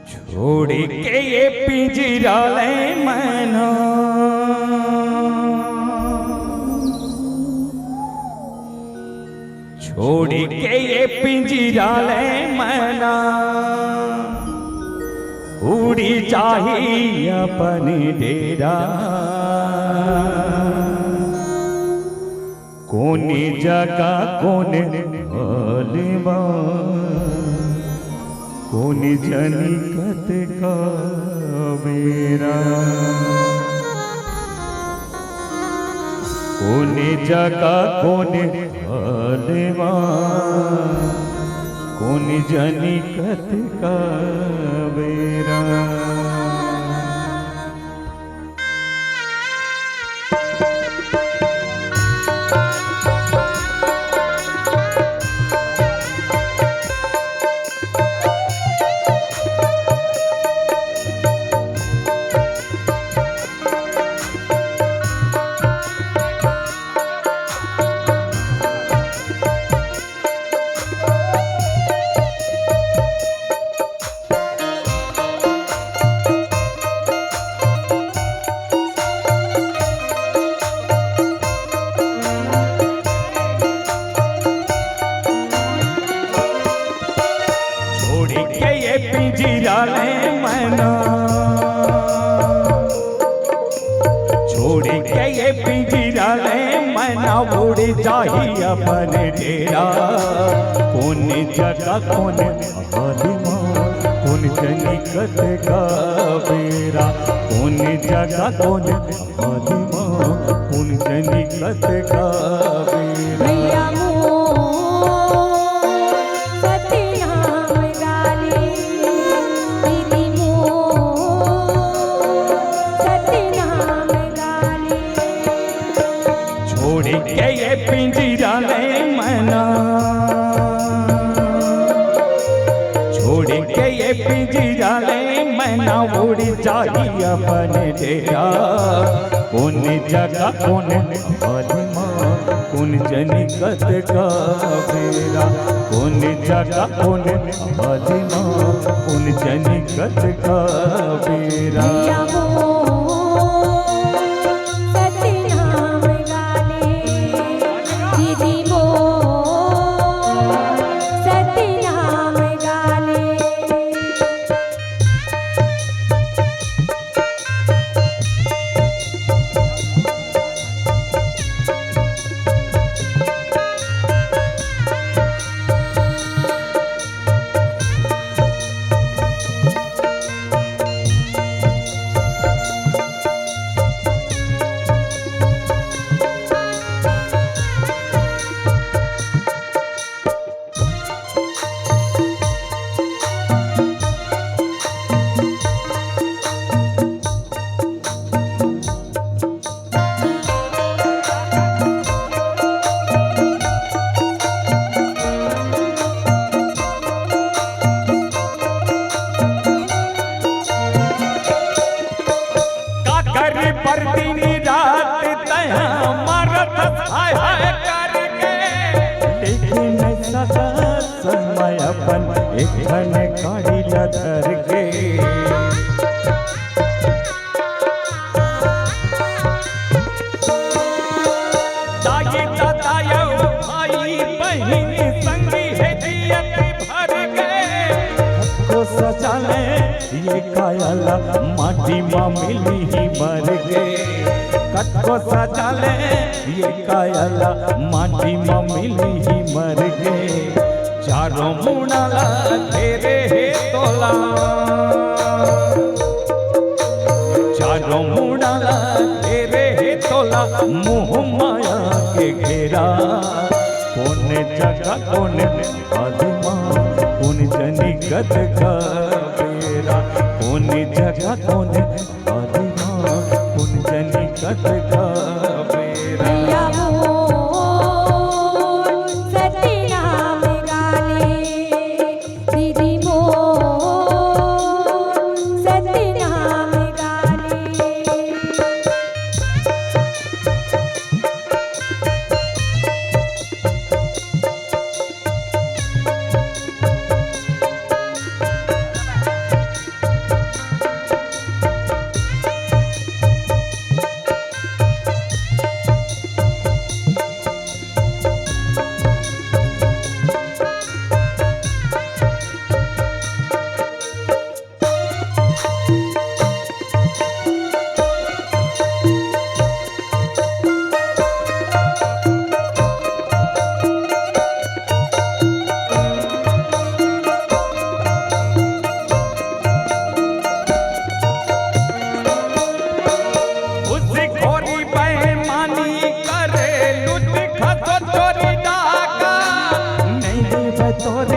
छोड़ के ये पिंजरा ले मना, छोड़ के ये पिंजरा ले मना, उड़ी चाहिए अपने डेरा। कोनी जगह कोने हलवा, कोनी जनी कत का मेरा, कोनी जगह कोने हलवा, कोनी जनी कत का मेरा। पिंजरा ले मना, छोड़ के ये पिंजरा ले मना, उड़ चाहिए अपने डेरा। कौन जगह कौन हालिमा, कौन जनी कत का बेरा, कौन जगह कौन हालिमा, कौन जनी कत का बेरा। छोड़ के ये पिंजरा ले मना, छोड़ के ये पिंजरा ले मना, उड़ चाहिए अपने डेरा। कौन जगह कौन हालिमा, कौन जनी कत का बेरा, कौन जगह कौन हालिमा, कौन जनी कत का बेरा। पर दिन रात तया मरत हाय हाय करके, लेकिन सदा समय अपन एकन गाड़ी लधर के। दाई दादा भाई बहन संगी है जियत भर के, को सजाले ये कायला माटी माँ मिली ही मर गए। कटको सजाले ये कायला माटी माँ मिली ही मर गए। चारों मुनाला तेरे है तोला, चारों मुनाला तेरे है तोला, मुँह माया के घेरा। कौन जगह कौन हालिमा, कौन जनी कत का बेरा, कौन जगह कौन हालिमा, कौन जनी कत का बेरा।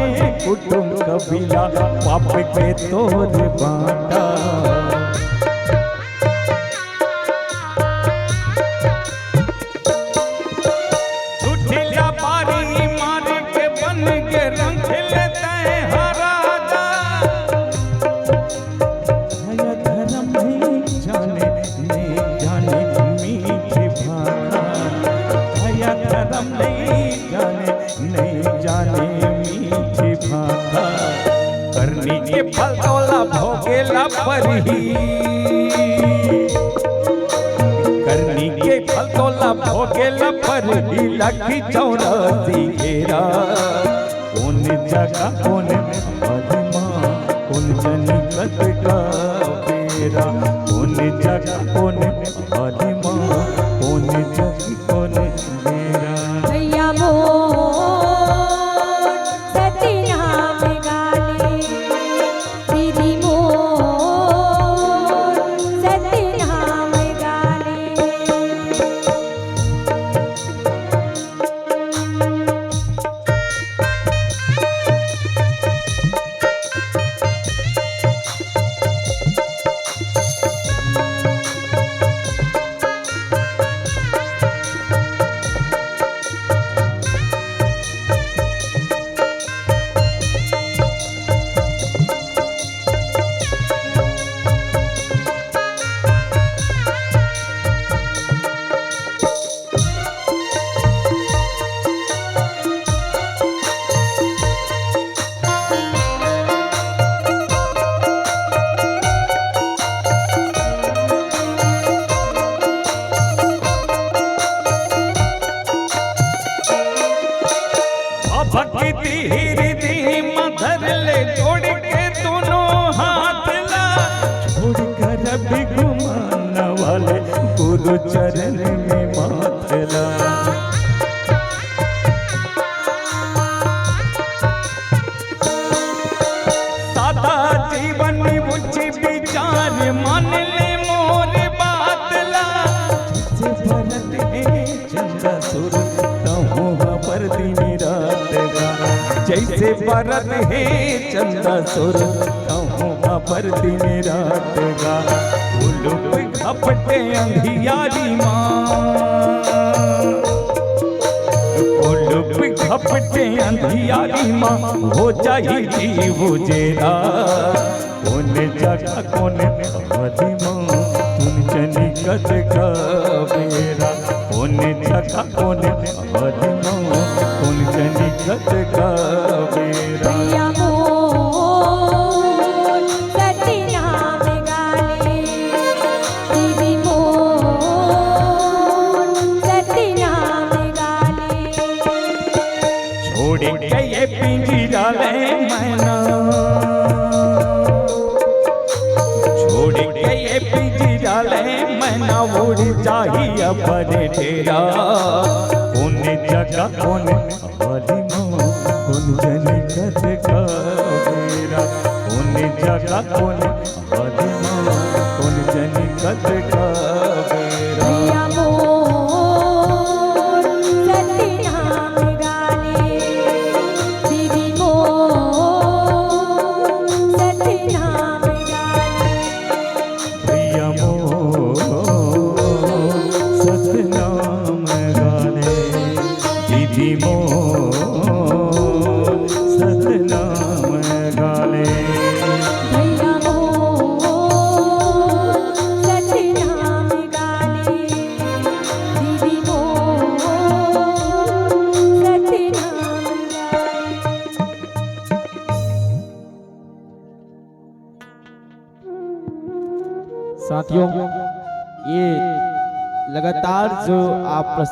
अपने कुटुंब कबीला पाप के तोर बांटा। झूठिला बारी मार के बन के रंग लेते हैं राजा। भया धर्म नहीं जाने मीठी भाषा। भया धर्म नहीं जाने मीठी भाषा। करनी के फल तोला भोगेला परही। करनी के फल तोला भोगेला परही। लखी 84 घेरा। कौन जगह कौन आत्मा कौन जनिकत का बेरा। कौन जगह कौन आत्मा कौन जग कौन बेरा। भैया मोर सतनाम गाले। दीदी मोर सतनाम गाले। भक्ति हृदय मधर ले जोड़ के दोनों हाथ ला। छोड़ कर भी घुमाने वाले गुरु चरण में माथ ला। सादा जीवन उच्च विचार मान ले मोर बात ला। जैसे भरत है चंदा सुर तहुँ पर दिन रात गा। जैसे भरत है चंदा सुर तहुँ पर दिन रात गा। उलुप घपटे अंधियारी माँ। उलुप घपटे अंधियारी माँ हो जाई जीव जेरा। कौन जगह कौन आत्मा तुम जनिकत का बेरा। कौन जगह कौन आत्मा कौन जनिकत का बेरा। भैया मोर सतनाम गाले। दीदी मोर सतनाम गाले। छोड़ के ये पिंजरा ले मैना। छोड़ के ये पिंजरा ले मैना उड़ जाही अपने डेरा। कौन जगह कौन आत्मा कौन जनिकत का बेरा। कौन जगह कौन आत्मा कौन जनिकत का बेरा। भैया मोर सतनाम गाले। दीदी मोर सतनाम गाले। भैया मोर सतनाम गाले। दीदी मोर सतनाम गाले। भैया मोर सतनाम गाले। दीदी मोर सतनाम गाले। साथियों, ये लगातार जो आप प्रस्तुत